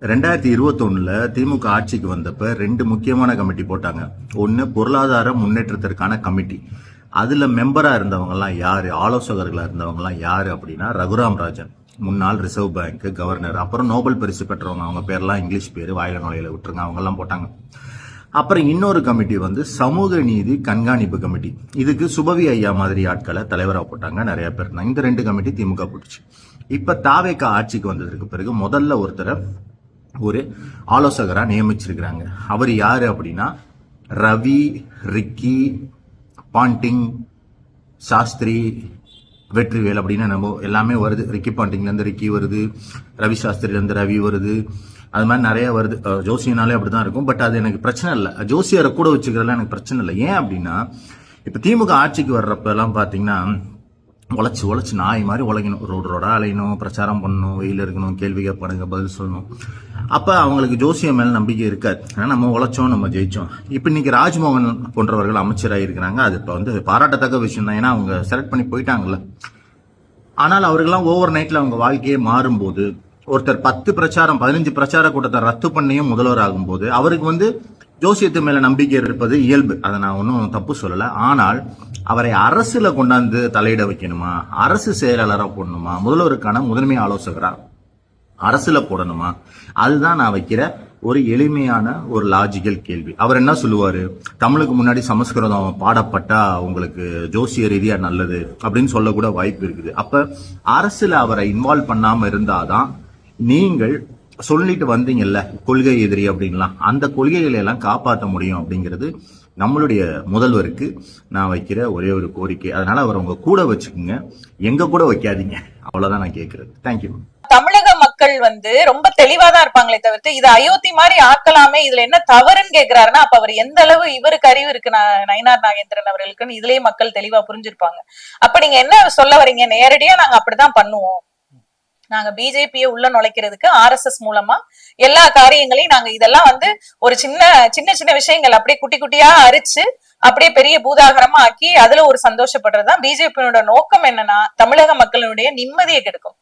2021 திமுக ஆட்சிக்கு வந்தப்ப 2 முக்கியமான கமிட்டி போட்டாங்க. ஒன்னு பொருளாதார முன்னேற்றத்திற்கான கமிட்டி. அதுல மெம்பரா இருந்தவங்க எல்லாம் யாரு, ஆலோசகர்களா இருந்தவங்க எல்லாம் யாரு அப்படின்னா ரகுராம் ராஜன், முன்னாள் ரிசர்வ் பேங்க் கவர்னர், அப்புறம் நோபல் பரிசு பெற்றவங்க, அவங்க பேர்லாம் இங்கிலீஷ் பேரு, வாயில நுழையில விட்டுருங்க, அவங்க எல்லாம் போட்டாங்க. அப்புறம் இன்னொரு கமிட்டி சமூக நீதி கண்காணிப்பு கமிட்டி. இதுக்கு சுபவி ஐயா மாதிரி ஆட்களை தலைவரா போட்டாங்க, நிறைய பேர் இருந்தாங்க. இந்த 2 கமிட்டி திமுக போட்டுச்சு. இப்ப தாவேக ஆட்சிக்கு வந்ததுக்கு பிறகு முதல்ல ஒருத்தரை ஒரு ஆலோசகரா நியமிச்சிருக்கிறாங்க. அவர் யாரு அப்படின்னா ரவி, ரிக்கி, பாண்டிங், சாஸ்திரி, வெற்றிவேல் அப்படின்னு நம்ம எல்லாமே வருது. ரிக்கி பாண்டிங்ல இருந்து ரிக்கி வருது, ரவி சாஸ்திரில இருந்து ரவி வருது, அது மாதிரி நிறைய வருது. ஜோசியனாலே அப்படிதான் இருக்கும். பட் அது எனக்கு பிரச்சனை இல்லை, ஜோசியரை கூட வச்சுக்கிறதுல எனக்கு பிரச்சனை இல்லை. ஏன் அப்படின்னா இப்ப திமுக ஆட்சிக்கு வர்றப்ப எல்லாம் பாத்தீங்கன்னா உழைச்சு நாய் மாதிரி உழைக்கணும், ரோடா அலையணும், பிரச்சாரம் பண்ணணும், வெயில் இருக்கணும், கேள்வி கேட்பானுங்க, பதில் சொல்லணும். அப்ப அவங்களுக்கு ஜோசியம் மேல நம்பிக்கை இருக்காது. ஏன்னா நம்ம உழைச்சோம், நம்ம ஜெயிச்சோம். இப்ப இன்னைக்கு ராஜ்மோகன் போன்றவர்கள் அமைச்சராக இருக்கிறாங்க. அது இப்ப பாராட்டத்தக்க விஷயம் தான், ஏன்னா அவங்க செலக்ட் பண்ணி போயிட்டாங்கல்ல. ஆனால் அவர்கள்லாம் ஓவர் நைட்ல அவங்க வாழ்க்கையே மாறும்போது, ஒருத்தர் 10 பிரச்சாரம் 15 பிரச்சார கூட்டத்தை ரத்து பண்ணியும் முதல்வர் ஆகும்போது அவருக்கு ஜோசியத்து மேல நம்பிக்கை இருப்பது இயல்பு. அதை நான் ஒன்றும் தப்பு சொல்லல. ஆனால் அவரை அரசுல கொண்டாந்து தலையிட வைக்கணுமா, அரசு செயலாளரா போடணுமா, முதல்வருக்கான முதன்மை ஆலோசகரா அரசுல போடணுமா, அதுதான் நான் வைக்கிற ஒரு எளிமையான ஒரு லாஜிக்கல் கேள்வி. அவர் என்ன சொல்லுவாரு, தமிழுக்கு முன்னாடி சமஸ்கிருதம் பாடப்பட்டா உங்களுக்கு ஜோசிய ரீதியா நல்லது அப்படின்னு சொல்லக்கூட வாய்ப்பு இருக்குது. அப்ப அரசுல அவரை இன்வால்வ் பண்ணாம இருந்தாதான் நீங்கள் சொல்லிட்டு வந்தீங்கல்ல கொள்கை எதிரி அப்படின்லாம், அந்த கொள்கைகளை எல்லாம் காப்பாற்ற முடியும் அப்படிங்கிறது நம்மளுடைய முதல்வருக்கு நான் வைக்கிற ஒரே ஒரு கோரிக்கை. அதனால அவர் உங்க கூட வச்சுக்கோங்க, எங்க கூட வைக்காதீங்க, அவ்வளவுதான் நான் கேட்கறது. தேங்க்யூ. தமிழக மக்கள் ரொம்ப தெளிவாதான் இருப்பாங்களே தவிர்த்து இது அயோத்தி மாதிரி ஆக்கலாமே, இதுல என்ன தவறுன்னு கேக்குறாருன்னா அப்ப அவர் எந்த அளவு இவருக்கு அறிவு இருக்கு நயினார் நாகேந்திரன் அவர்களுக்குன்னு இதுலயே மக்கள் தெளிவா புரிஞ்சிருப்பாங்க. அப்ப நீங்க என்ன சொல்ல வரீங்க, நேரடியா நாங்க அப்படிதான் பண்ணுவோம், நாங்க பிஜேபியை உள்ள நுழைக்கிறதுக்கு RSS மூலமா எல்லா காரியங்களையும் நாங்க இதெல்லாம் ஒரு சின்ன சின்ன விஷயங்கள் அப்படியே குட்டி குட்டியா அரிச்சு அப்படியே பெரிய பூதாகரமா ஆக்கி அதுல ஒரு சந்தோஷப்படுறதுதான் பிஜேபியோட நோக்கம். என்னன்னா தமிழக மக்களுடைய நிம்மதியை கெடுக்கும்.